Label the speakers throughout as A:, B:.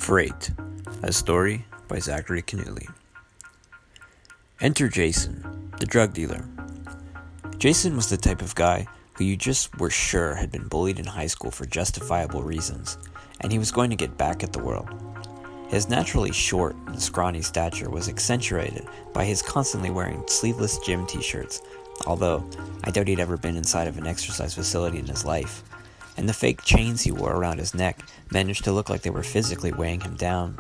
A: Freight, a story by Zachary Keneally. Enter Jason, the drug dealer. Jason was the type of guy who you just were sure had been bullied in high school for justifiable reasons, and he was going to get back at the world. His naturally short and scrawny stature was accentuated by his constantly wearing sleeveless gym t-shirts, although I doubt he'd ever been inside of an exercise facility in his life, and the fake chains he wore around his neck managed to look like they were physically weighing him down.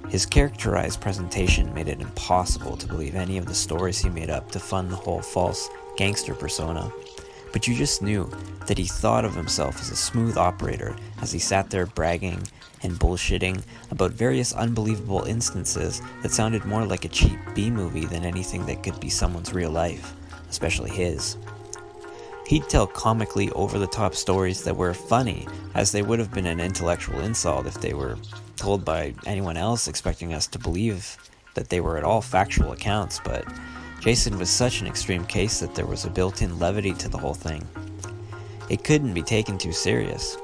A: His characterized presentation made it impossible to believe any of the stories he made up to fund the whole false gangster persona, but you just knew that he thought of himself as a smooth operator as he sat there bragging and bullshitting about various unbelievable instances that sounded more like a cheap B-movie than anything that could be someone's real life, especially his. He'd tell comically over-the-top stories that were funny, as they would have been an intellectual insult if they were told by anyone else expecting us to believe that they were at all factual accounts, but Jason was such an extreme case that there was a built-in levity to the whole thing. It couldn't be taken too serious.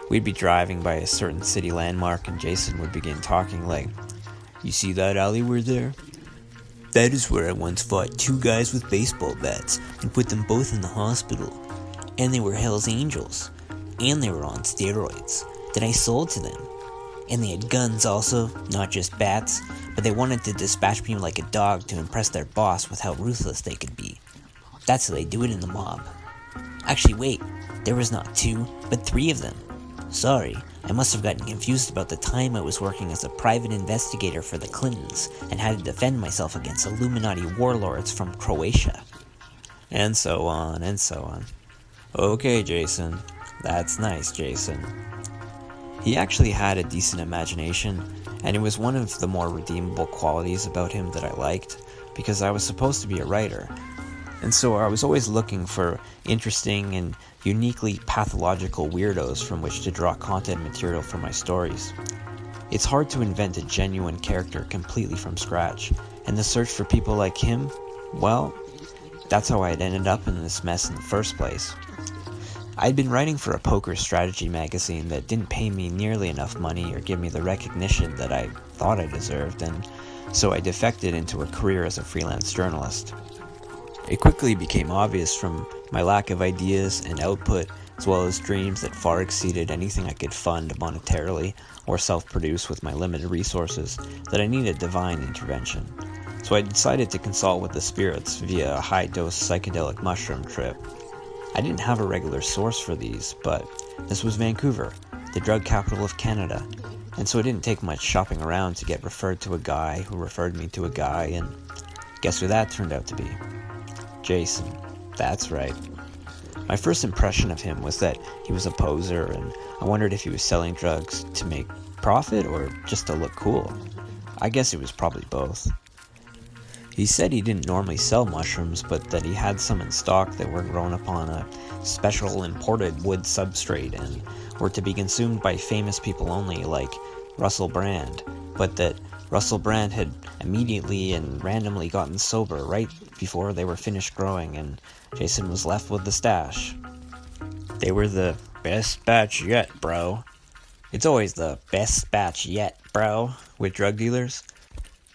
A: We'd be driving by a certain city landmark and Jason would begin talking like, "You see that alleyway there? That is where I once fought two guys with baseball bats and put them both in the hospital. And they were Hell's Angels. And they were on steroids that I sold to them. And they had guns also, not just bats, but they wanted to dispatch me like a dog to impress their boss with how ruthless they could be. That's how they do it in the mob. Actually, wait, there was not two, but three of them. Sorry, I must have gotten confused about the time I was working as a private investigator for the Clintons and had to defend myself against Illuminati warlords from Croatia." And so on and so on. Okay, Jason. That's nice, Jason. He actually had a decent imagination, and it was one of the more redeemable qualities about him that I liked, because I was supposed to be a writer, and so I was always looking for interesting and uniquely pathological weirdos from which to draw content material for my stories. It's hard to invent a genuine character completely from scratch, and the search for people like him, well, that's how I had ended up in this mess in the first place. I'd been writing for a poker strategy magazine that didn't pay me nearly enough money or give me the recognition that I thought I deserved, and so I defected into a career as a freelance journalist. It quickly became obvious from my lack of ideas and output, as well as dreams that far exceeded anything I could fund monetarily or self-produce with my limited resources, that I needed divine intervention. So I decided to consult with the spirits via a high-dose psychedelic mushroom trip. I didn't have a regular source for these, but this was Vancouver, the drug capital of Canada, and so it didn't take much shopping around to get referred to a guy who referred me to a guy, and guess who that turned out to be? Jason. That's right. My first impression of him was that he was a poser, and I wondered if he was selling drugs to make profit or just to look cool. I guess it was probably both. He said he didn't normally sell mushrooms, but that he had some in stock that were grown upon a special imported wood substrate and were to be consumed by famous people only, like Russell Brand, but that Russell Brand had immediately and randomly gotten sober right before they were finished growing, and Jason was left with the stash. They were the best batch yet, bro. It's always the best batch yet, bro, with drug dealers.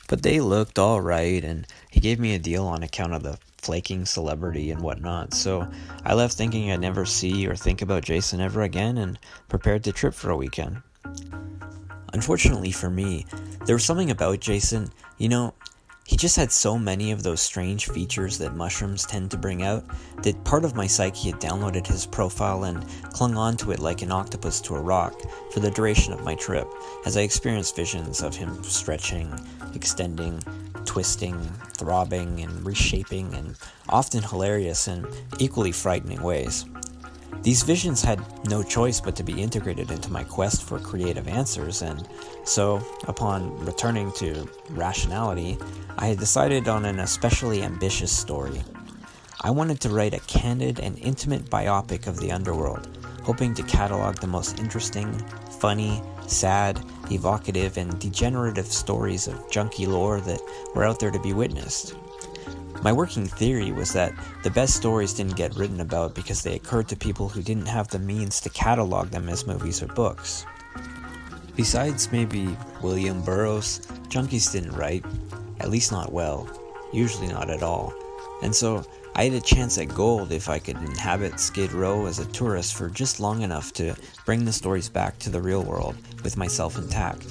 A: But they looked alright, and he gave me a deal on account of the flaking celebrity and whatnot, so I left thinking I'd never see or think about Jason ever again and prepared to trip for a weekend. Unfortunately for me, there was something about Jason, he just had so many of those strange features that mushrooms tend to bring out, that part of my psyche had downloaded his profile and clung onto it like an octopus to a rock for the duration of my trip, as I experienced visions of him stretching, extending, twisting, throbbing, and reshaping in often hilarious and equally frightening ways. These visions had no choice but to be integrated into my quest for creative answers, and so, upon returning to rationality, I had decided on an especially ambitious story. I wanted to write a candid and intimate biopic of the underworld, hoping to catalog the most interesting, funny, sad, evocative, and degenerative stories of junkie lore that were out there to be witnessed. My working theory was that the best stories didn't get written about because they occurred to people who didn't have the means to catalog them as movies or books. Besides maybe William Burroughs, junkies didn't write, at least not well, usually not at all, and so I had a chance at gold if I could inhabit Skid Row as a tourist for just long enough to bring the stories back to the real world with myself intact.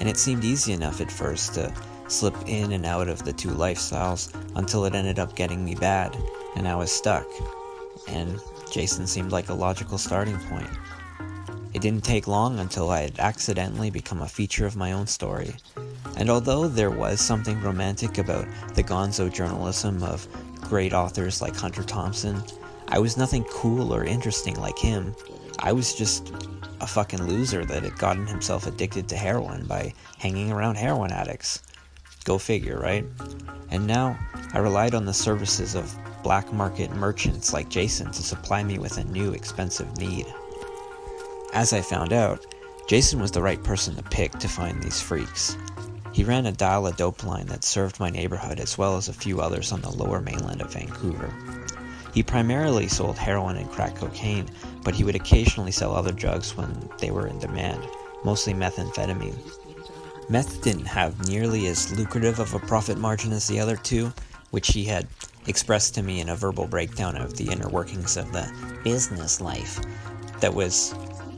A: And it seemed easy enough at first to slip in and out of the two lifestyles until it ended up getting me bad, and I was stuck. And Jason seemed like a logical starting point. It didn't take long until I had accidentally become a feature of my own story. And although there was something romantic about the gonzo journalism of great authors like Hunter Thompson, I was nothing cool or interesting like him. I was just a fucking loser that had gotten himself addicted to heroin by hanging around heroin addicts. Go figure, right? And now I relied on the services of black market merchants like Jason to supply me with a new expensive need. As I found out, Jason was the right person to pick to find these freaks. He ran a dial-a-dope line that served my neighborhood as well as a few others on the lower mainland of Vancouver. He primarily sold heroin and crack cocaine, but he would occasionally sell other drugs when they were in demand, mostly methamphetamine. Meth didn't have nearly as lucrative of a profit margin as the other two, which he had expressed to me in a verbal breakdown of the inner workings of the business life. That was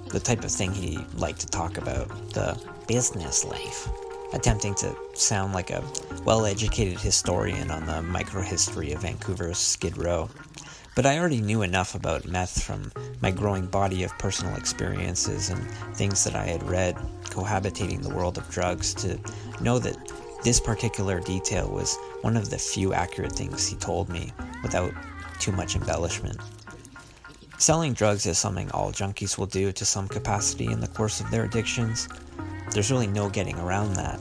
A: the type of thing he liked to talk about, the business life, attempting to sound like a well-educated historian on the microhistory of Vancouver's Skid Row. But I already knew enough about meth from my growing body of personal experiences and things that I had read, cohabitating the world of drugs, to know that this particular detail was one of the few accurate things he told me, without too much embellishment. Selling drugs is something all junkies will do to some capacity in the course of their addictions. There's really no getting around that.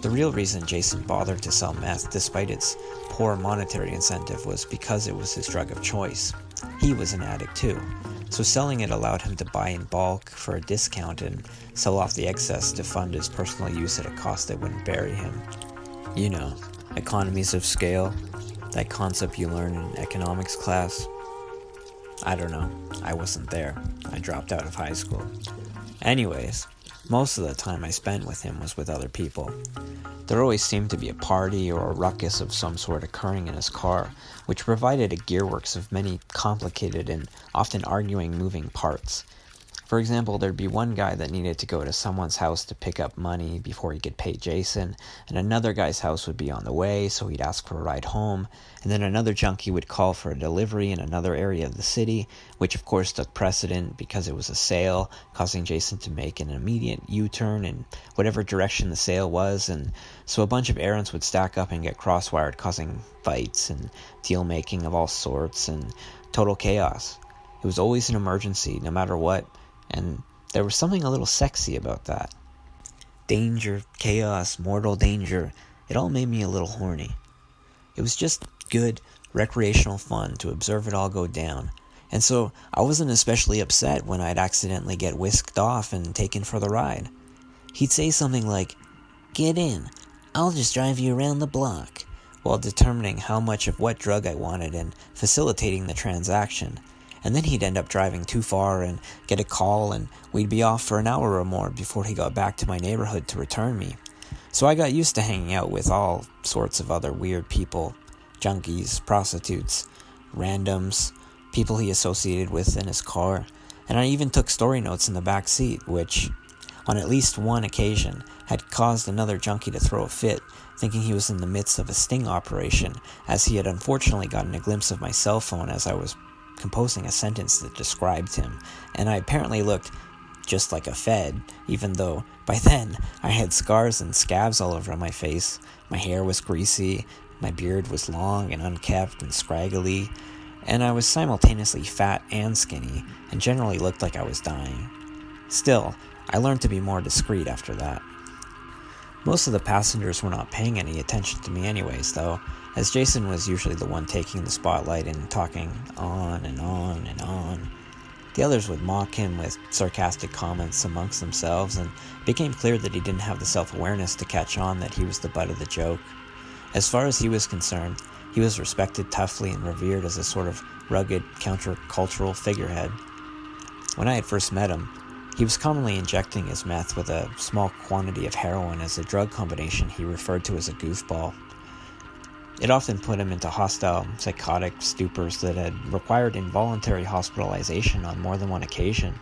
A: The real reason Jason bothered to sell meth, despite its poor monetary incentive, was because it was his drug of choice. He was an addict too, so selling it allowed him to buy in bulk for a discount and sell off the excess to fund his personal use at a cost that wouldn't bury him. You know, economies of scale, that concept you learn in economics class. I don't know, I wasn't there. I dropped out of high school. Anyways, most of the time I spent with him was with other people. There always seemed to be a party or a ruckus of some sort occurring in his car, which provided a gearworks of many complicated and often arguing moving parts. For example, there'd be one guy that needed to go to someone's house to pick up money before he could pay Jason, and another guy's house would be on the way, so he'd ask for a ride home, and then another junkie would call for a delivery in another area of the city, which of course took precedent because it was a sale, causing Jason to make an immediate U-turn in whatever direction the sale was, and so a bunch of errands would stack up and get crosswired, causing fights and deal-making of all sorts and total chaos. It was always an emergency, no matter what, and there was something a little sexy about that. Danger, chaos, mortal danger, it all made me a little horny. It was just good, recreational fun to observe it all go down, and so I wasn't especially upset when I'd accidentally get whisked off and taken for the ride. He'd say something like, "Get in, I'll just drive you around the block," while determining how much of what drug I wanted and facilitating the transaction. And then he'd end up driving too far and get a call, and we'd be off for an hour or more before he got back to my neighborhood to return me. So I got used to hanging out with all sorts of other weird people, junkies, prostitutes, randoms, people he associated with in his car, and I even took story notes in the back seat, which, on at least one occasion, had caused another junkie to throw a fit, thinking he was in the midst of a sting operation, as he had unfortunately gotten a glimpse of my cell phone as I was composing a sentence that described him, and I apparently looked just like a Fed, even though by then I had scars and scabs all over my face. My hair was greasy, my beard was long and unkempt and scraggly, and I was simultaneously fat and skinny, and generally looked like I was dying. Still, I learned to be more discreet after that. Most of the passengers were not paying any attention to me anyways, though, as Jason was usually the one taking the spotlight and talking on and on and on. The others would mock him with sarcastic comments amongst themselves, and it became clear that he didn't have the self-awareness to catch on that he was the butt of the joke. As far as he was concerned, he was respected toughly and revered as a sort of rugged, countercultural figurehead. When I had first met him, He was commonly injecting his meth with a small quantity of heroin as a drug combination he referred to as a goofball. It often put him into hostile, psychotic stupors that had required involuntary hospitalization on more than one occasion.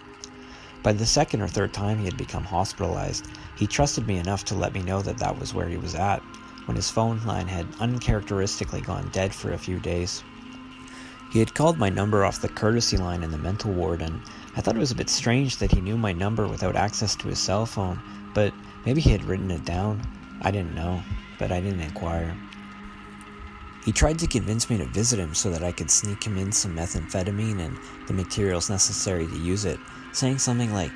A: By the second or third time he had become hospitalized, he trusted me enough to let me know that that was where he was at, when his phone line had uncharacteristically gone dead for a few days. He had called my number off the courtesy line in the mental ward, and I thought it was a bit strange that he knew my number without access to his cell phone, but maybe he had written it down. I didn't know, but I didn't inquire. He tried to convince me to visit him so that I could sneak him in some methamphetamine and the materials necessary to use it, saying something like,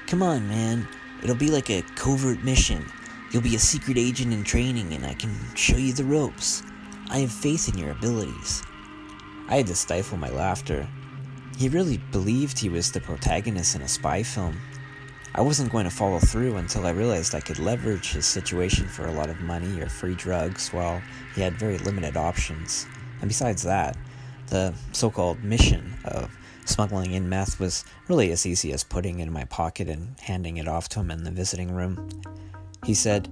A: "Come on, man, it'll be like a covert mission. You'll be a secret agent in training and I can show you the ropes. I have faith in your abilities." I had to stifle my laughter. He really believed he was the protagonist in a spy film. I wasn't going to follow through until I realized I could leverage his situation for a lot of money or free drugs while he had very limited options. And besides that, the so-called mission of smuggling in meth was really as easy as putting it in my pocket and handing it off to him in the visiting room. He said,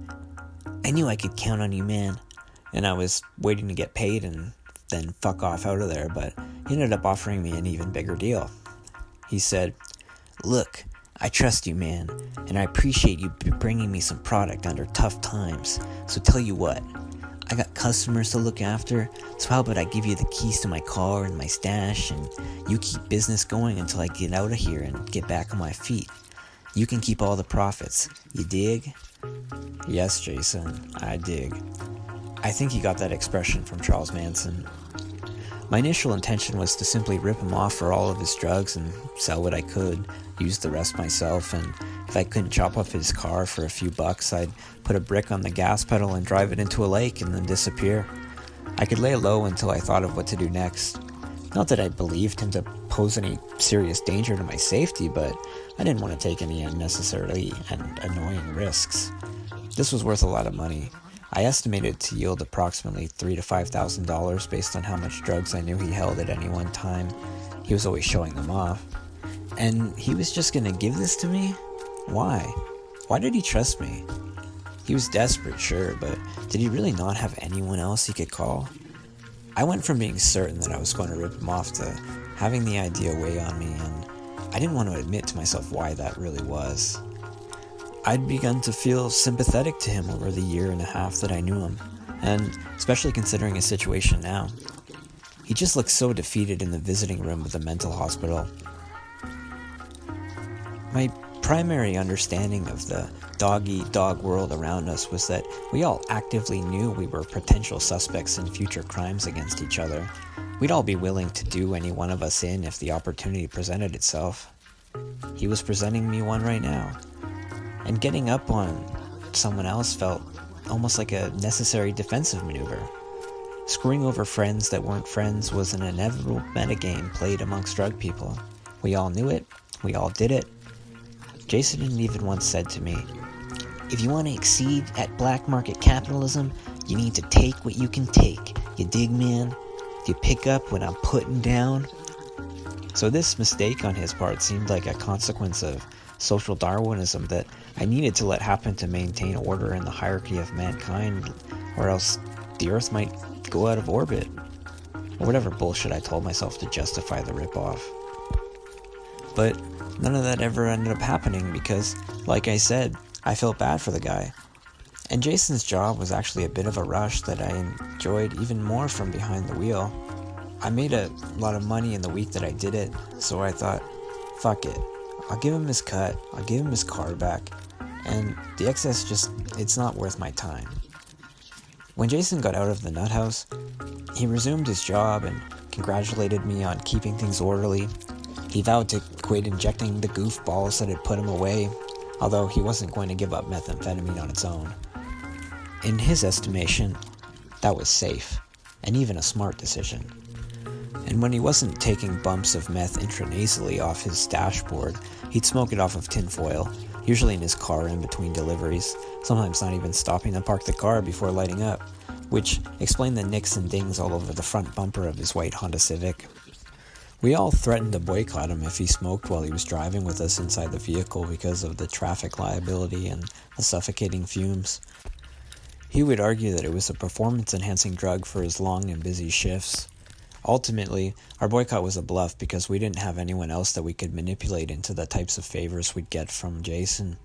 A: "I knew I could count on you, man." And I was waiting to get paid and then fuck off out of there, but he ended up offering me an even bigger deal. He said, "Look, I trust you, man, and I appreciate you bringing me some product under tough times. So tell you what, I got customers to look after, so how about I give you the keys to my car and my stash, and you keep business going until I get out of here and get back on my feet. You can keep all the profits. You dig?" Yes, Jason, I dig. I think he got that expression from Charles Manson. My initial intention was to simply rip him off for all of his drugs and sell what I could, use the rest myself, and if I couldn't chop up his car for a few bucks, I'd put a brick on the gas pedal and drive it into a lake and then disappear. I could lay low until I thought of what to do next. Not that I believed him to pose any serious danger to my safety, but I didn't want to take any unnecessary and annoying risks. This was worth a lot of money. I estimated it to yield approximately $3,000 to $5,000 based on how much drugs I knew he held at any one time. He was always showing them off. And he was just going to give this to me? Why? Why did he trust me? He was desperate, sure, but did he really not have anyone else he could call? I went from being certain that I was going to rip him off to having the idea weigh on me, and I didn't want to admit to myself why that really was. I'd begun to feel sympathetic to him over the year and a half that I knew him, and especially considering his situation now. He just looked so defeated in the visiting room of the mental hospital. My primary understanding of the dog-eat-dog world around us was that we all actively knew we were potential suspects in future crimes against each other. We'd all be willing to do any one of us in if the opportunity presented itself. He was presenting me one right now. And getting up on someone else felt almost like a necessary defensive maneuver. Screwing over friends that weren't friends was an inevitable metagame played amongst drug people. We all knew it. We all did it. Jason even once said to me, "If you want to exceed at black market capitalism, you need to take what you can take. You dig, man? Do you pick up what I'm putting down?" So this mistake on his part seemed like a consequence of social Darwinism that I needed to let happen to maintain order in the hierarchy of mankind, or else the Earth might go out of orbit. Or whatever bullshit I told myself to justify the ripoff. But none of that ever ended up happening because, like I said, I felt bad for the guy. And Jason's job was actually a bit of a rush that I enjoyed even more from behind the wheel. I made a lot of money in the week that I did it, so I thought, fuck it. I'll give him his cut, I'll give him his car back, and the excess it's not worth my time. When Jason got out of the nut house, he resumed his job and congratulated me on keeping things orderly. He vowed to quit injecting the goofballs that had put him away, although he wasn't going to give up methamphetamine on its own. In his estimation, that was safe, and even a smart decision. And when he wasn't taking bumps of meth intranasally off his dashboard, he'd smoke it off of tinfoil, usually in his car in between deliveries, sometimes not even stopping to park the car before lighting up, which explained the nicks and dings all over the front bumper of his white Honda Civic. We all threatened to boycott him if he smoked while he was driving with us inside the vehicle because of the traffic liability and the suffocating fumes. He would argue that it was a performance-enhancing drug for his long and busy shifts. Ultimately, our boycott was a bluff because we didn't have anyone else that we could manipulate into the types of favors we'd get from Jason.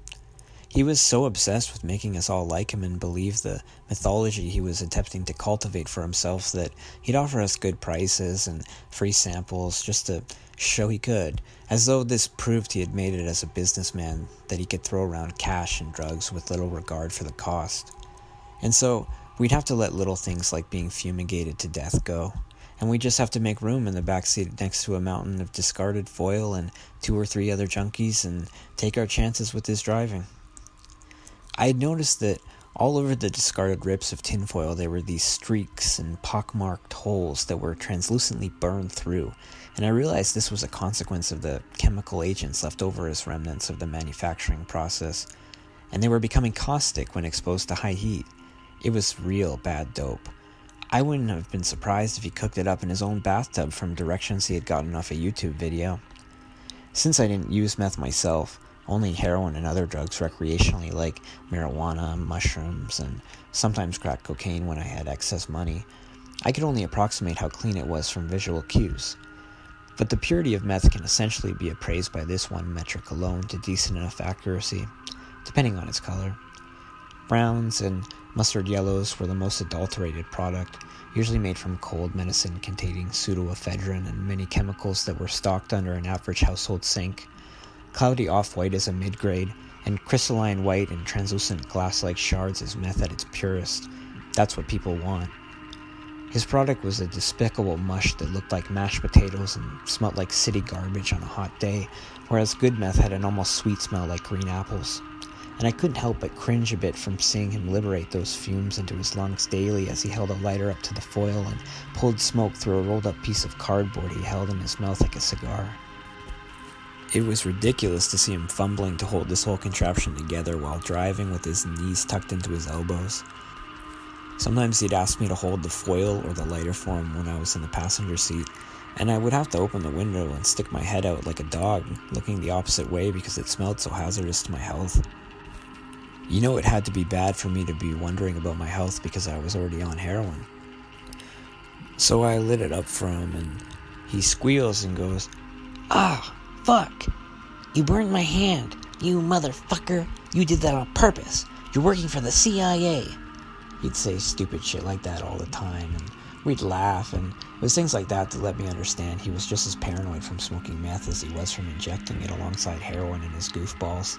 A: He was so obsessed with making us all like him and believe the mythology he was attempting to cultivate for himself that he'd offer us good prices and free samples just to show he could, as though this proved he had made it as a businessman that he could throw around cash and drugs with little regard for the cost. And so, we'd have to let little things like being fumigated to death go, and we'd just have to make room in the backseat next to a mountain of discarded foil and 2 or 3 other junkies and take our chances with his driving. I had noticed that all over the discarded rips of tinfoil there were these streaks and pockmarked holes that were translucently burned through, and I realized this was a consequence of the chemical agents left over as remnants of the manufacturing process, and they were becoming caustic when exposed to high heat. It was real bad dope. I wouldn't have been surprised if he cooked it up in his own bathtub from directions he had gotten off a YouTube video. Since I didn't use meth myself, only heroin and other drugs recreationally like marijuana, mushrooms, and sometimes crack cocaine when I had excess money, I could only approximate how clean it was from visual cues. But the purity of meth can essentially be appraised by this one metric alone to decent enough accuracy, depending on its color. Browns and mustard yellows were the most adulterated product, usually made from cold medicine containing pseudoephedrine and many chemicals that were stocked under an average household sink. Cloudy off-white is a mid-grade, and crystalline white and translucent glass-like shards is meth at its purest. That's what people want. His product was a despicable mush that looked like mashed potatoes and smelt like city garbage on a hot day, whereas good meth had an almost sweet smell like green apples. And I couldn't help but cringe a bit from seeing him liberate those fumes into his lungs daily as he held a lighter up to the foil and pulled smoke through a rolled-up piece of cardboard he held in his mouth like a cigar. It was ridiculous to see him fumbling to hold this whole contraption together while driving with his knees tucked into his elbows. Sometimes he'd ask me to hold the foil or the lighter for him when I was in the passenger seat, and I would have to open the window and stick my head out like a dog, looking the opposite way because it smelled so hazardous to my health. You know, it had to be bad for me to be wondering about my health because I was already on heroin. So I lit it up for him, and he squeals and goes, "Ah! Fuck! You burned my hand! You motherfucker! You did that on purpose! You're working for the CIA!" He'd say stupid shit like that all the time, and we'd laugh, and it was things like that let me understand he was just as paranoid from smoking meth as he was from injecting it alongside heroin in his goofballs.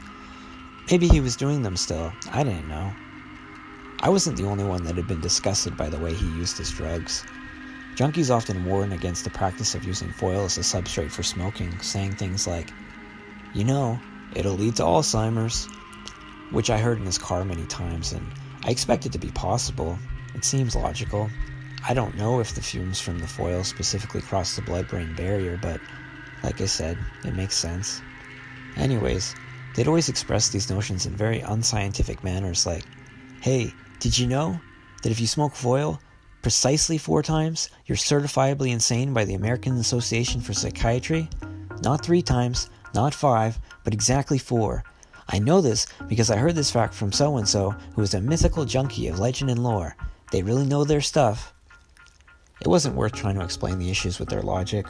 A: Maybe he was doing them still, I didn't know. I wasn't the only one that had been disgusted by the way he used his drugs. Junkies often warn against the practice of using foil as a substrate for smoking, saying things like, "You know, it'll lead to Alzheimer's," which I heard in his car many times, and I expect it to be possible. It seems logical. I don't know if the fumes from the foil specifically cross the blood-brain barrier, but like I said, it makes sense. Anyways, they'd always express these notions in very unscientific manners like, "Hey, did you know that if you smoke foil precisely 4 times, you're certifiably insane by the American Association for Psychiatry? Not 3 times, not 5, but exactly 4. I know this because I heard this fact from so-and-so, who is a mythical junkie of legend and lore. They really know their stuff." It wasn't worth trying to explain the issues with their logic.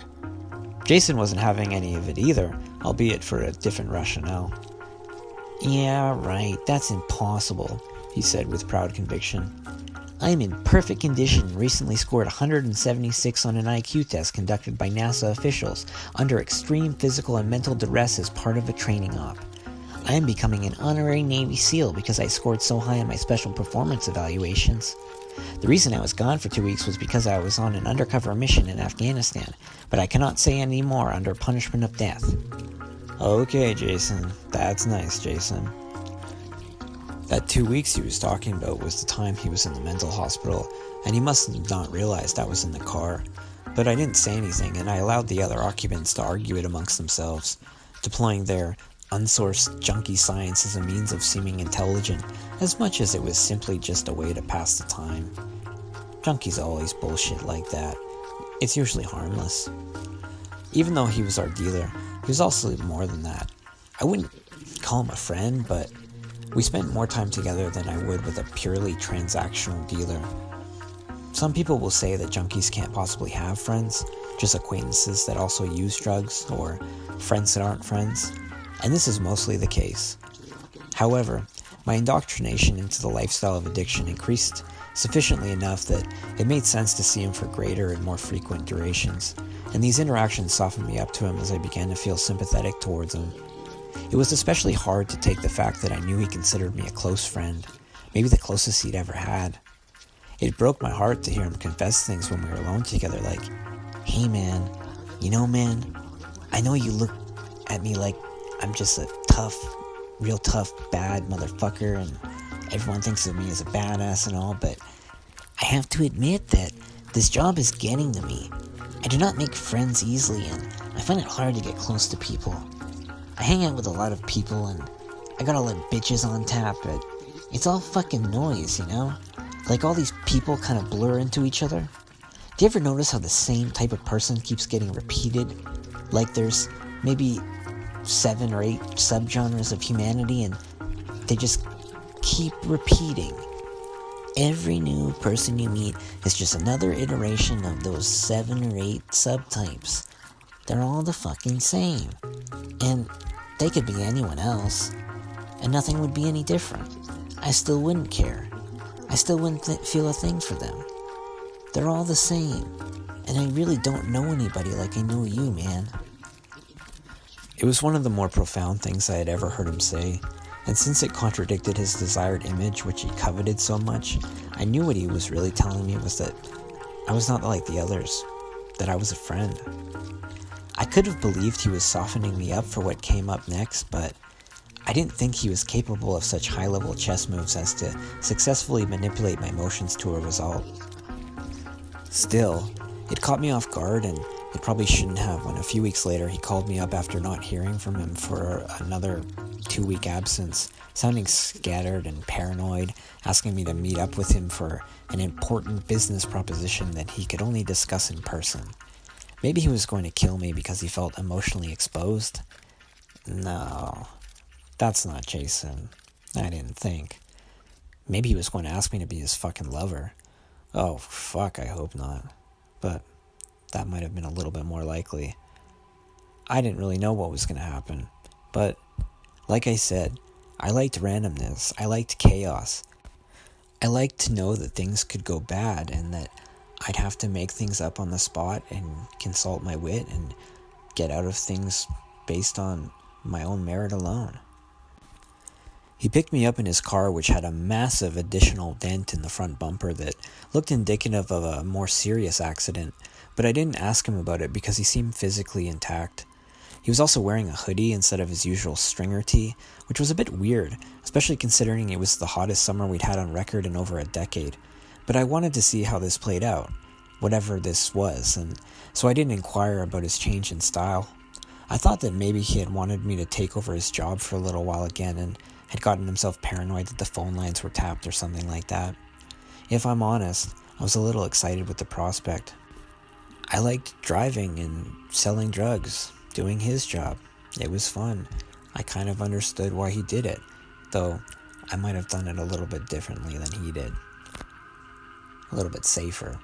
A: Jason wasn't having any of it either, albeit for a different rationale. "Yeah, right, that's impossible," he said with proud conviction. "I'm in perfect condition and recently scored 176 on an IQ test conducted by NASA officials under extreme physical and mental duress as part of a training op. I am becoming an honorary Navy SEAL because I scored so high on my special performance evaluations. The reason I was gone for 2 weeks was because I was on an undercover mission in Afghanistan, but I cannot say any more under punishment of death." Okay, Jason. That's nice, Jason. That 2 weeks he was talking about was the time he was in the mental hospital, and he must have not realized I was in the car. But I didn't say anything, and I allowed the other occupants to argue it amongst themselves, deploying their unsourced junkie science as a means of seeming intelligent, as much as it was simply just a way to pass the time. Junkies always bullshit like that. It's usually harmless. Even though he was our dealer, he was also more than that. I wouldn't call him a friend, but we spent more time together than I would with a purely transactional dealer. Some people will say that junkies can't possibly have friends, just acquaintances that also use drugs, or friends that aren't friends, and this is mostly the case. However, my indoctrination into the lifestyle of addiction increased sufficiently enough that it made sense to see him for greater and more frequent durations, and these interactions softened me up to him as I began to feel sympathetic towards him. It was especially hard to take the fact that I knew he considered me a close friend, maybe the closest he'd ever had. It broke my heart to hear him confess things when we were alone together, like, "Hey man, man, I know you look at me like I'm just a real tough, bad motherfucker, and everyone thinks of me as a badass and all, but I have to admit that this job is getting to me. I do not make friends easily, and I find it hard to get close to people. I hang out with a lot of people, and I got all the bitches on tap, but it's all fucking noise, you know? Like all these people kind of blur into each other. Do you ever notice how the same type of person keeps getting repeated? Like there's maybe 7 or 8 subgenres of humanity, and they just keep repeating. Every new person you meet is just another iteration of those 7 or 8 subtypes. They're all the fucking same. And they could be anyone else, and nothing would be any different. I still wouldn't care. I still wouldn't feel a thing for them. They're all the same, and I really don't know anybody like I know you, man." It was one of the more profound things I had ever heard him say, and since it contradicted his desired image which he coveted so much, I knew what he was really telling me was that I was not like the others, that I was a friend. I could have believed he was softening me up for what came up next, but I didn't think he was capable of such high-level chess moves as to successfully manipulate my emotions to a result. Still, it caught me off guard, and it probably shouldn't have when a few weeks later he called me up after not hearing from him for another 2-week absence, sounding scattered and paranoid, asking me to meet up with him for an important business proposition that he could only discuss in person. Maybe he was going to kill me because he felt emotionally exposed? No, that's not Jason. I didn't think. Maybe he was going to ask me to be his fucking lover. Oh, fuck, I hope not. But that might have been a little bit more likely. I didn't really know what was going to happen. But, like I said, I liked randomness. I liked chaos. I liked to know that things could go bad and that I'd have to make things up on the spot and consult my wit and get out of things based on my own merit alone. He picked me up in his car, which had a massive additional dent in the front bumper that looked indicative of a more serious accident, but I didn't ask him about it because he seemed physically intact. He was also wearing a hoodie instead of his usual stringer tee, which was a bit weird, especially considering it was the hottest summer we'd had on record in over a decade. But I wanted to see how this played out, whatever this was, and so I didn't inquire about his change in style. I thought that maybe he had wanted me to take over his job for a little while again and had gotten himself paranoid that the phone lines were tapped or something like that. If I'm honest, I was a little excited with the prospect. I liked driving and selling drugs, doing his job. It was fun. I kind of understood why he did it, though I might have done it a little bit differently than he did. A little bit safer.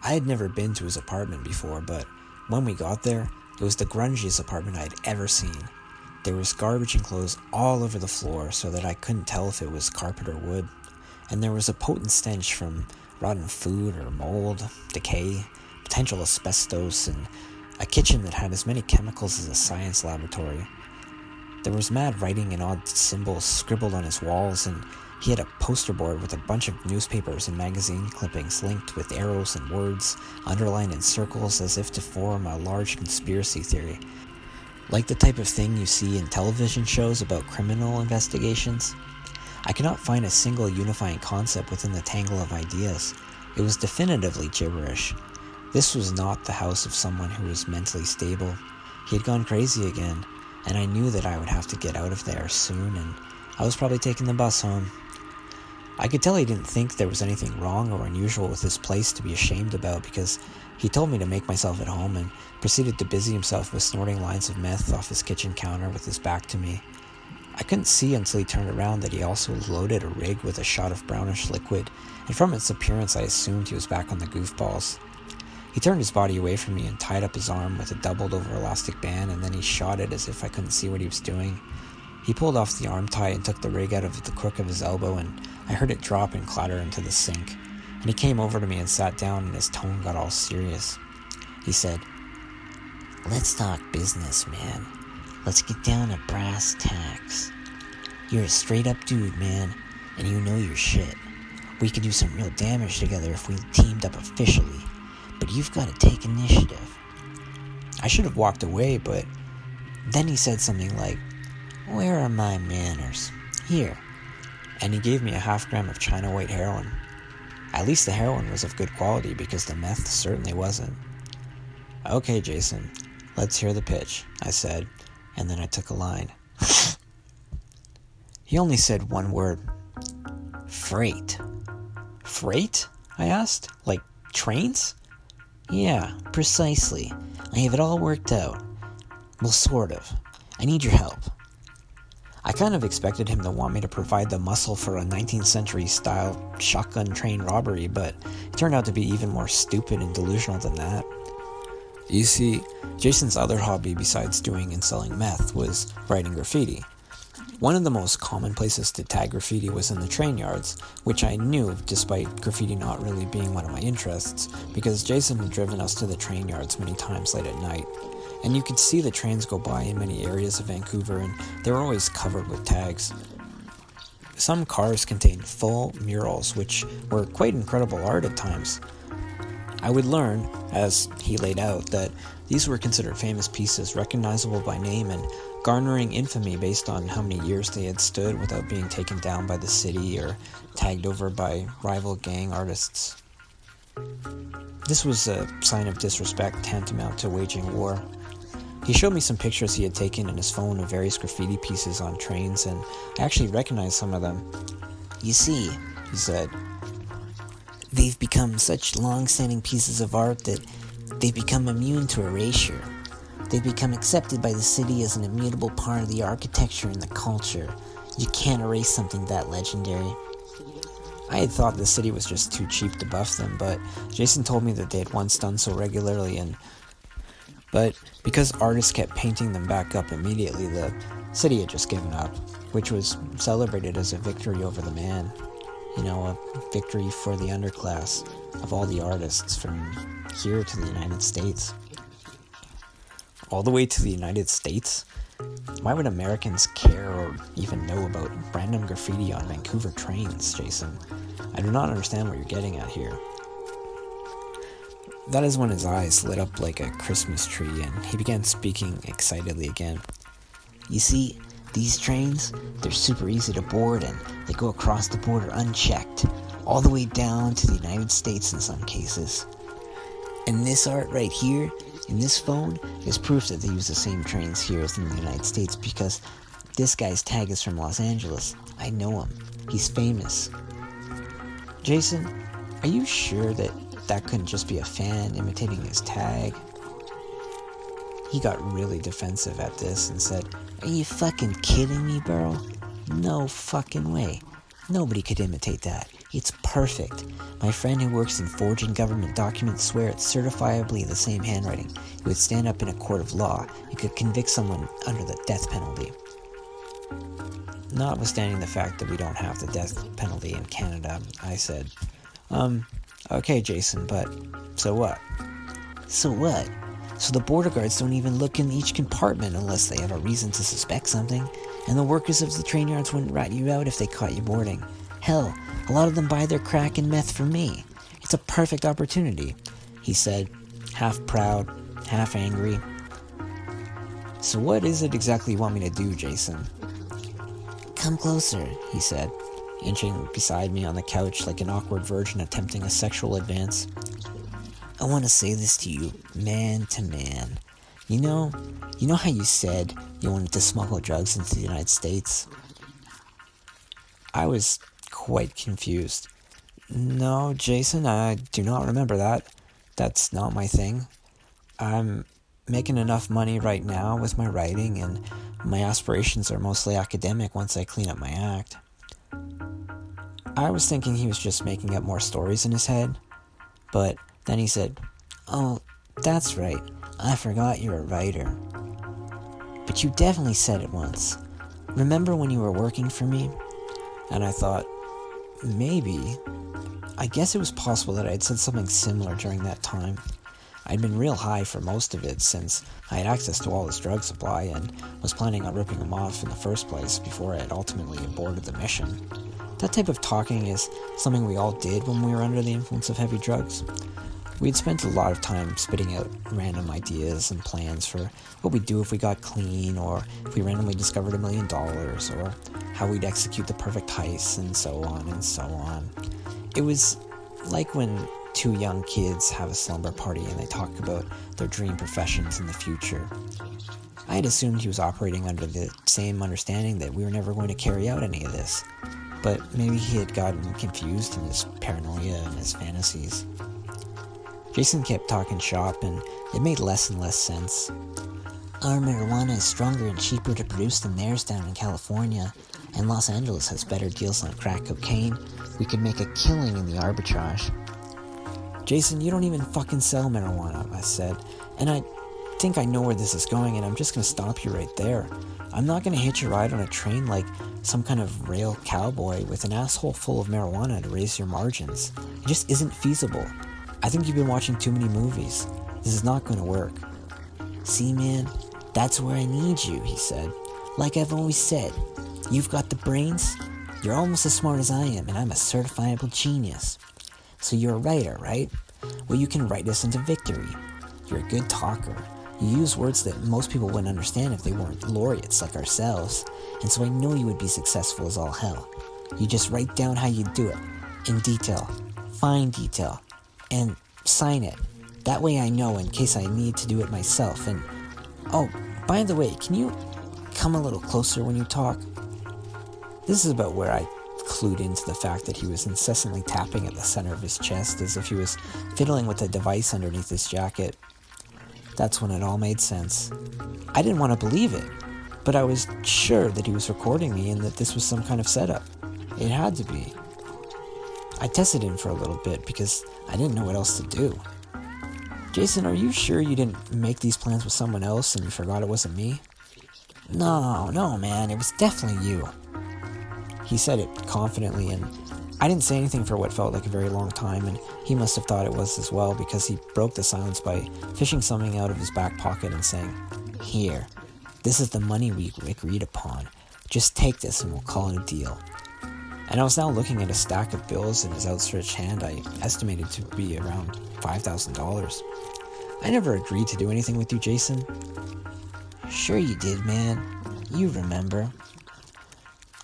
A: I had never been to his apartment before, but when we got there, it was the grungiest apartment I'd ever seen. There was garbage and clothes all over the floor so that I couldn't tell if it was carpet or wood, and there was a potent stench from rotten food or mold, decay, potential asbestos, and a kitchen that had as many chemicals as a science laboratory. There was mad writing and odd symbols scribbled on his walls, and he had a poster board with a bunch of newspapers and magazine clippings linked with arrows and words underlined in circles as if to form a large conspiracy theory. Like the type of thing you see in television shows about criminal investigations. I could not find a single unifying concept within the tangle of ideas. It was definitively gibberish. This was not the house of someone who was mentally stable. He had gone crazy again, and I knew that I would have to get out of there soon, and I was probably taking the bus home. I could tell he didn't think there was anything wrong or unusual with this place to be ashamed about, because he told me to make myself at home and proceeded to busy himself with snorting lines of meth off his kitchen counter with his back to me. I couldn't see until he turned around that he also loaded a rig with a shot of brownish liquid, and from its appearance I assumed he was back on the goofballs. He turned his body away from me and tied up his arm with a doubled over elastic band, and then he shot it as if I couldn't see what he was doing. He pulled off the arm tie and took the rig out of the crook of his elbow, and I heard it drop and clatter into the sink. And he came over to me and sat down, and his tone got all serious. He said, "Let's talk business, man. Let's get down to brass tacks. You're a straight-up dude, man, and you know your shit. We could do some real damage together if we teamed up officially, but you've got to take initiative." I should have walked away, but then he said something like, "Where are my manners? Here." And he gave me a half-gram of China white heroin. At least the heroin was of good quality, because the meth certainly wasn't. "Okay, Jason, let's hear the pitch," I said, and then I took a line. He only said one word. "Freight." "Freight?" I asked. "Like trains?" "Yeah, precisely. I have it all worked out. Well, sort of. I need your help." I kind of expected him to want me to provide the muscle for a 19th century style shotgun train robbery, but it turned out to be even more stupid and delusional than that. You see, Jason's other hobby besides doing and selling meth was writing graffiti. One of the most common places to tag graffiti was in the train yards, which I knew despite graffiti not really being one of my interests, because Jason had driven us to the train yards many times late at night. And you could see the trains go by in many areas of Vancouver, and they were always covered with tags. Some cars contained full murals, which were quite incredible art at times. I would learn, as he laid out, that these were considered famous pieces, recognizable by name and garnering infamy based on how many years they had stood without being taken down by the city or tagged over by rival gang artists. This was a sign of disrespect tantamount to waging war. He showed me some pictures he had taken in his phone of various graffiti pieces on trains, and I actually recognized some of them. "You see," he said, "they've become such long-standing pieces of art that they've become immune to erasure. They've become accepted by the city as an immutable part of the architecture and the culture. You can't erase something that legendary." I had thought the city was just too cheap to buff them, but Jason told me that they had once done so regularly, but because artists kept painting them back up immediately, the city had just given up, which was celebrated as a victory over the man. You know, a victory for the underclass of all the artists from here to the United States. All the way to the United States? Why would Americans care or even know about random graffiti on Vancouver trains, Jason? I do not understand what you're getting at here. That is when his eyes lit up like a Christmas tree, and he began speaking excitedly again. "You see, these trains, they're super easy to board, and they go across the border unchecked, all the way down to the United States in some cases. And this art right here, in this phone, is proof that they use the same trains here as in the United States, because this guy's tag is from Los Angeles. I know him. He's famous." "Jason, are you sure that couldn't just be a fan imitating his tag?" He got really defensive at this and said, "Are you fucking kidding me, bro? No fucking way. Nobody could imitate that. It's perfect. My friend who works in forging government documents swear it's certifiably the same handwriting. He would stand up in a court of law and could convict someone under the death penalty." Notwithstanding the fact that we don't have the death penalty in Canada, I said, "Okay, Jason, but so what?" "So what? So the border guards don't even look in each compartment unless they have a reason to suspect something, and the workers of the train yards wouldn't rat you out if they caught you boarding. Hell, a lot of them buy their crack and meth from me. It's a perfect opportunity," he said, half proud, half angry. "So what is it exactly you want me to do, Jason?" "Come closer," he said, inching beside me on the couch like an awkward virgin attempting a sexual advance. "I want to say this to you, man to man. You know how you said you wanted to smuggle drugs into the United States?" I was quite confused. No, Jason, I do not remember that. That's not my thing. I'm making enough money right now with my writing, and my aspirations are mostly academic once I clean up my act. I was thinking he was just making up more stories in his head, but then he said, "Oh, that's right. I forgot you're a writer. But you definitely said it once. Remember when you were working for me?" And I thought, maybe. I guess it was possible that I had said something similar during that time. I'd been real high for most of it since I had access to all his drug supply and was planning on ripping him off in the first place before I had ultimately aborted the mission. That type of talking is something we all did when we were under the influence of heavy drugs. We'd spent a lot of time spitting out random ideas and plans for what we'd do if we got clean, or if we randomly discovered $1 million, or how we'd execute the perfect heist, and so on and so on. It was like when two young kids have a slumber party and they talk about their dream professions in the future. I had assumed he was operating under the same understanding that we were never going to carry out any of this, but maybe he had gotten confused in his paranoia and his fantasies. Jason kept talking shop, and it made less and less sense. Our marijuana is stronger and cheaper to produce than theirs down in California, and Los Angeles has better deals on crack cocaine. We could make a killing in the arbitrage. Jason, you don't even fucking sell marijuana, I said, and I think I know where this is going, and I'm just gonna stop you right there. I'm not gonna hitch a ride on a train like some kind of rail cowboy with an asshole full of marijuana to raise your margins. It just isn't feasible. I think you've been watching too many movies. This is not gonna work. See, man, that's where I need you, he said. Like I've always said, you've got the brains, you're almost as smart as I am, and I'm a certifiable genius. So you're a writer, right? Well, you can write us into victory. You're a good talker. You use words that most people wouldn't understand if they weren't laureates like ourselves, and so I know you would be successful as all hell. You just write down how you do it, in detail, fine detail, and sign it. That way I know in case I need to do it myself. And, oh, by the way, can you come a little closer when you talk? This is about where I clued into the fact that he was incessantly tapping at the center of his chest as if he was fiddling with a device underneath his jacket. That's when it all made sense. I didn't want to believe it, but I was sure that he was recording me and that this was some kind of setup. It had to be. I tested him for a little bit because I didn't know what else to do. Jason, are you sure you didn't make these plans with someone else and you forgot it wasn't me? No, man, it was definitely you. He said it confidently, and I didn't say anything for what felt like a very long time, and he must have thought it was as well, because he broke the silence by fishing something out of his back pocket and saying, "Here, this is the money we agreed upon. Just take this and we'll call it a deal." And I was now looking at a stack of bills in his outstretched hand I estimated to be around $5,000. I never agreed to do anything with you, Jason. Sure you did, man. You remember.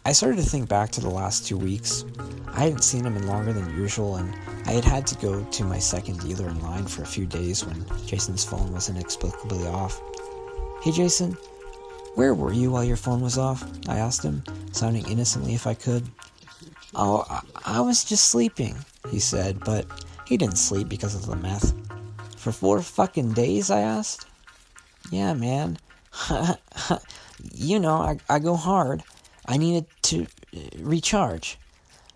A: I started to think back to the last 2 weeks. I hadn't seen him in longer than usual, and I had to go to my second dealer in line for a few days when Jason's phone was inexplicably off. "Hey Jason, where were you while your phone was off?" I asked him, sounding innocently if I could. "Oh, I was just sleeping," he said, but he didn't sleep because of the meth. "For 4 fucking days?" I asked. "Yeah, man. You know, I go hard. I needed to recharge,"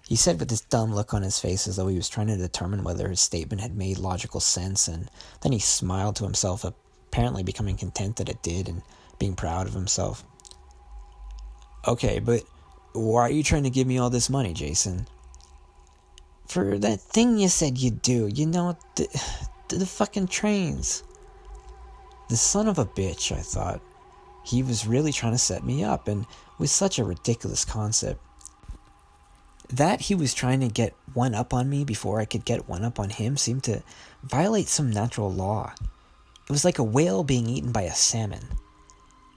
A: he said with this dumb look on his face as though he was trying to determine whether his statement had made logical sense, and then he smiled to himself, apparently becoming content that it did and being proud of himself. "Okay, but why are you trying to give me all this money, Jason?" "For that thing you said you'd do, you know, the fucking trains." The son of a bitch, I thought. He was really trying to set me up, and with such a ridiculous concept. That he was trying to get one up on me before I could get one up on him seemed to violate some natural law. It was like a whale being eaten by a salmon,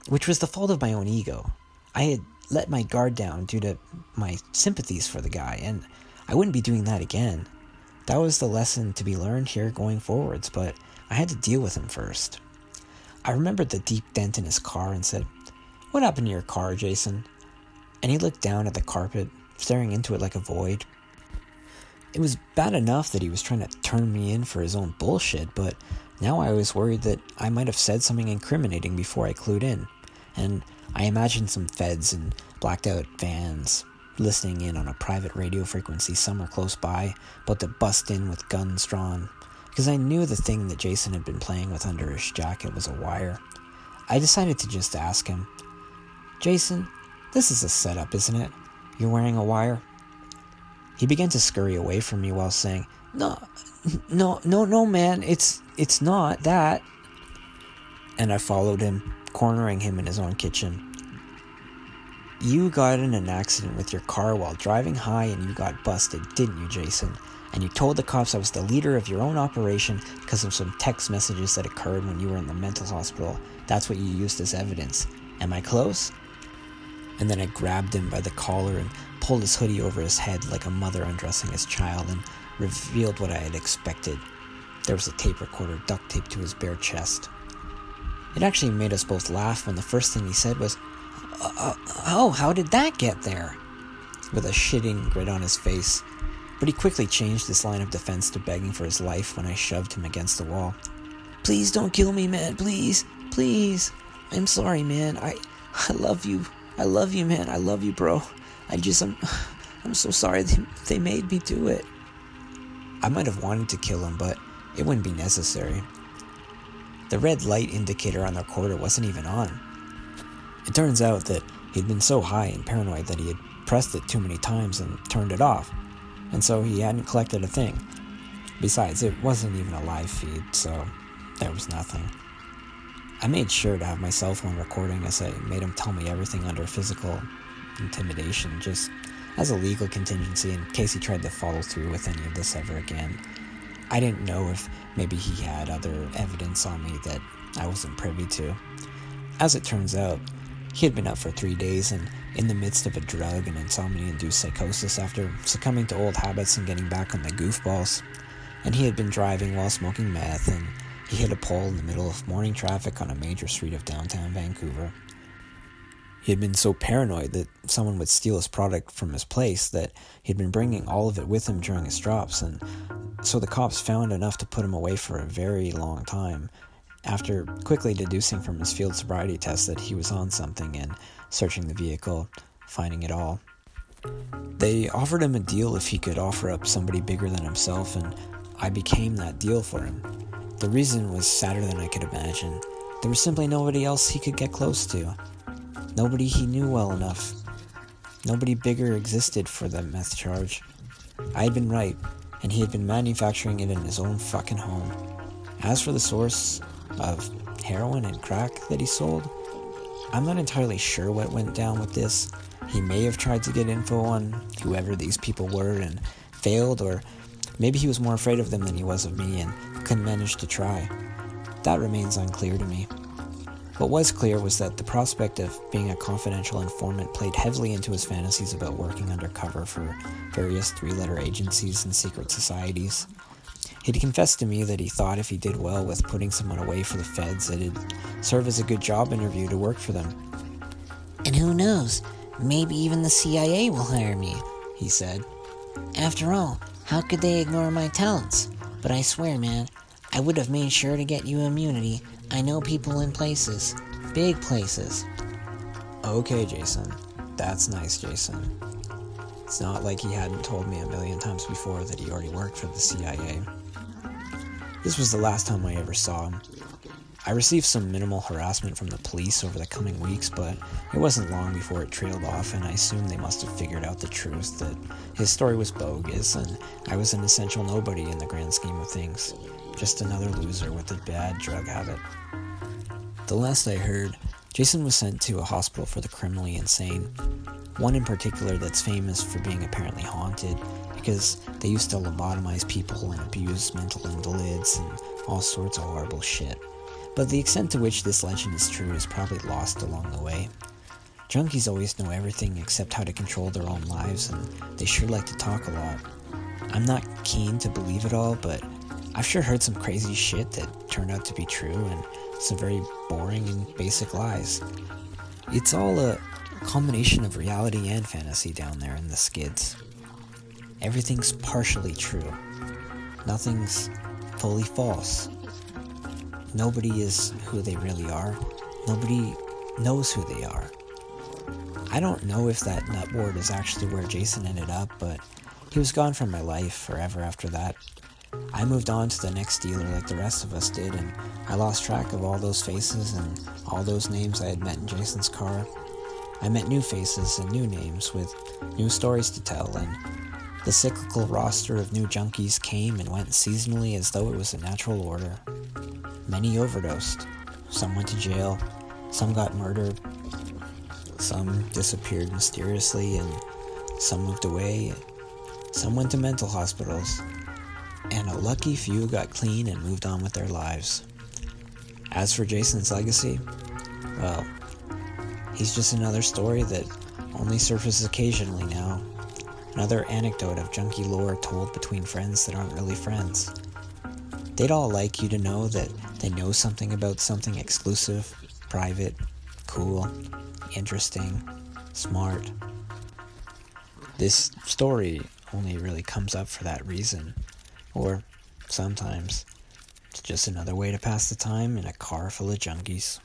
A: which was the fault of my own ego. I had let my guard down due to my sympathies for the guy, and I wouldn't be doing that again. That was the lesson to be learned here going forwards, but I had to deal with him first. I remembered the deep dent in his car and said, "What happened to your car, Jason?" And he looked down at the carpet, staring into it like a void. It was bad enough that he was trying to turn me in for his own bullshit, but now I was worried that I might have said something incriminating before I clued in, and I imagined some feds in blacked-out vans listening in on a private radio frequency somewhere close by, about to bust in with guns drawn, because I knew the thing that Jason had been playing with under his jacket was a wire. I decided to just ask him, "Jason, this is a setup, isn't it? You're wearing a wire?" He began to scurry away from me while saying, No, man, it's not that." And I followed him, cornering him in his own kitchen. "You got in an accident with your car while driving high and you got busted, didn't you, Jason? And you told the cops I was the leader of your own operation because of some text messages that occurred when you were in the mental hospital. That's what you used as evidence. Am I close?" And then I grabbed him by the collar and pulled his hoodie over his head like a mother undressing his child and revealed what I had expected. There was a tape recorder duct taped to his bare chest. It actually made us both laugh when the first thing he said was, "Oh, how did that get there?" with a shitting grin on his face. But he quickly changed this line of defense to begging for his life when I shoved him against the wall. "Please don't kill me, man, please. I'm sorry, man. I love you. I love you, man. I love you, bro. I'm so sorry they made me do it." I might have wanted to kill him, but it wouldn't be necessary. The red light indicator on the recorder wasn't even on. It turns out that he'd been so high and paranoid that he had pressed it too many times and turned it off, and so he hadn't collected a thing. Besides, it wasn't even a live feed, so there was nothing. I made sure to have my cell phone recording as I made him tell me everything under physical intimidation, just as a legal contingency in case he tried to follow through with any of this ever again. I didn't know if maybe he had other evidence on me that I wasn't privy to. As it turns out, he had been up for 3 days and in the midst of a drug and insomnia-induced psychosis after succumbing to old habits and getting back on the goofballs. And he had been driving while smoking meth, and he hit a pole in the middle of morning traffic on a major street of downtown Vancouver. He had been so paranoid that someone would steal his product from his place that he'd been bringing all of it with him during his drops, and so the cops found enough to put him away for a very long time, after quickly deducing from his field sobriety test that he was on something and searching the vehicle, finding it all. They offered him a deal if he could offer up somebody bigger than himself, and I became that deal for him. The reason was sadder than I could imagine. There was simply nobody else he could get close to. Nobody he knew well enough. Nobody bigger existed for the meth charge. I had been right, and he had been manufacturing it in his own fucking home. As for the source of heroin and crack that he sold, I'm not entirely sure what went down with this. He may have tried to get info on whoever these people were and failed, or maybe he was more afraid of them than he was of me and couldn't manage to try. That remains unclear to me. What was clear was that the prospect of being a confidential informant played heavily into his fantasies about working undercover for various three-letter agencies and secret societies. He'd confessed to me that he thought if he did well with putting someone away for the feds, it'd serve as a good job interview to work for them.
B: "And who knows, maybe even the CIA will hire me," he said. "After all, how could they ignore my talents? But I swear, man, I would have made sure to get you immunity. I know people in places. Big places."
A: Okay, Jason. That's nice, Jason. It's not like he hadn't told me a million times before that he already worked for the CIA. This was the last time I ever saw him. I received some minimal harassment from the police over the coming weeks, but it wasn't long before it trailed off, and I assumed they must have figured out the truth that his story was bogus, and I was an essential nobody in the grand scheme of things. Just another loser with a bad drug habit. The last I heard, Jason was sent to a hospital for the criminally insane. One in particular that's famous for being apparently haunted, because they used to lobotomize people and abuse mental invalids and all sorts of horrible shit. But the extent to which this legend is true is probably lost along the way. Junkies always know everything except how to control their own lives, and they sure like to talk a lot. I'm not keen to believe it all, but I've sure heard some crazy shit that turned out to be true, and some very boring and basic lies. It's all a a combination of reality and fantasy down there in the skids. Everything's partially true. Nothing's fully false. Nobody is who they really are. Nobody knows who they are. I don't know if that nut ward is actually where Jason ended up, but he was gone from my life forever after that. I moved on to the next dealer like the rest of us did, and I lost track of all those faces and all those names I had met in Jason's car. I met new faces and new names with new stories to tell, and the cyclical roster of new junkies came and went seasonally as though it was a natural order. Many overdosed. Some went to jail. Some got murdered. Some disappeared mysteriously, and some moved away. Some went to mental hospitals. And a lucky few got clean and moved on with their lives. As for Jason's legacy, well, he's just another story that only surfaces occasionally now. Another anecdote of junkie lore told between friends that aren't really friends. They'd all like you to know that they know something about something exclusive, private, cool, interesting, smart. This story only really comes up for that reason. Or, sometimes, it's just another way to pass the time in a car full of junkies.